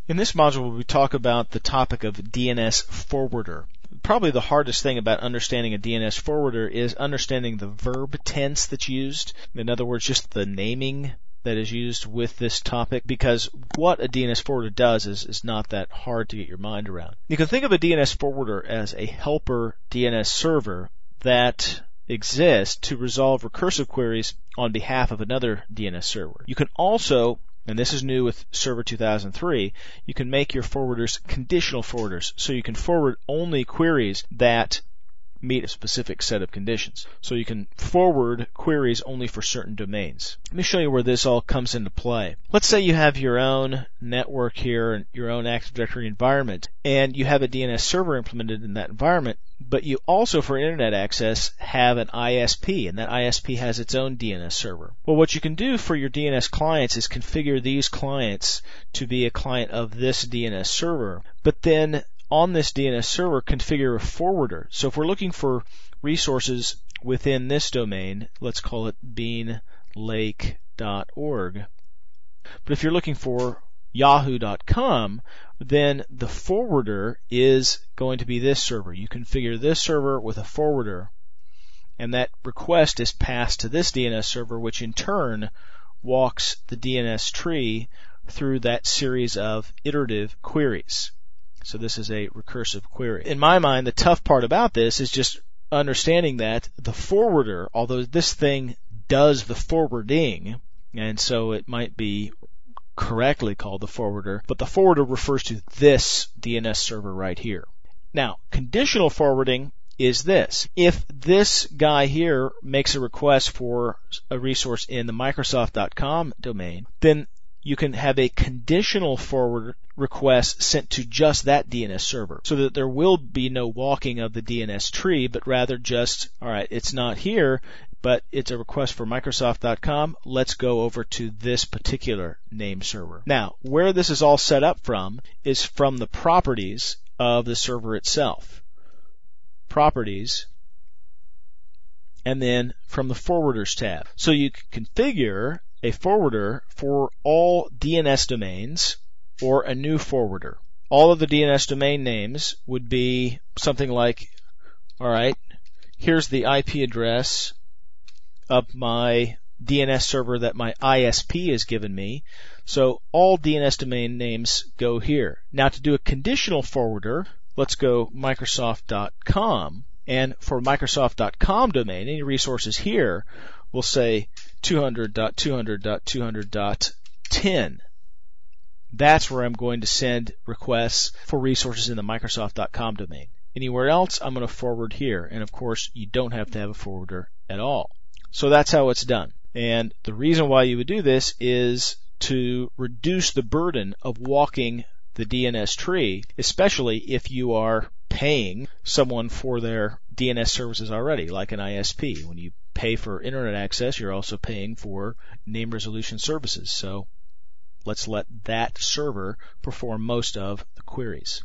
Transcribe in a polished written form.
In this module, we talk about the topic of DNS forwarder. Probably the hardest thing about understanding a DNS forwarder is understanding the verb tense that's used. In other words, just the naming that is used with this topic, because what a DNS forwarder does is not that hard to get your mind around. You can think of a DNS forwarder as a helper DNS server that exists to resolve recursive queries on behalf of another DNS server. You can also, and this is new with Server 2003, you can make your forwarders conditional forwarders, so you can forward only queries that meet a specific set of conditions. So you can forward queries only for certain domains. Let me show you where this all comes into play. Let's say you have your own network here and your own Active Directory environment, and you have a DNS server implemented in that environment, but you also, for internet access, have an ISP, and that ISP has its own DNS server. Well, what you can do for your DNS clients is configure these clients to be a client of this DNS server, but then on this DNS server, configure a forwarder. So if we're looking for resources within this domain, let's call it beanlake.org. But if you're looking for yahoo.com, then the forwarder is going to be this server. You configure this server with a forwarder, and that request is passed to this DNS server, which in turn walks the DNS tree through that series of iterative queries. So this is a recursive query. In my mind, the tough part about this is just understanding that the forwarder, although this thing does the forwarding, and so it might be correctly called the forwarder, but the forwarder refers to this DNS server right here. Now, conditional forwarding is this. If this guy here makes a request for a resource in the Microsoft.com domain, then you can have a conditional forward request sent to just that DNS server, so that there will be no walking of the DNS tree, but rather just, all right, it's not here, but it's a request for Microsoft.com. Let's go over to this particular name server. Now, where this is all set up from is from the properties of the server itself. Properties, and then from the forwarders tab. So you can configure a forwarder for all DNS domains or a new forwarder. All of the DNS domain names would be something like, all right, here's the IP address of my DNS server that my ISP has given me. So all DNS domain names go here. Now to do a conditional forwarder, let's go Microsoft.com. And for Microsoft.com domain, any resources here will say 200.200.200.10. That's where I'm going to send requests for resources in the Microsoft.com domain. Anywhere else, I'm going to forward here. And of course, you don't have to have a forwarder at all. So that's how it's done. And the reason why you would do this is to reduce the burden of walking the DNS tree, especially if you are paying someone for their DNS services already, like an ISP. When you pay for internet access, you're also paying for name resolution services. So let's let that server perform most of the queries.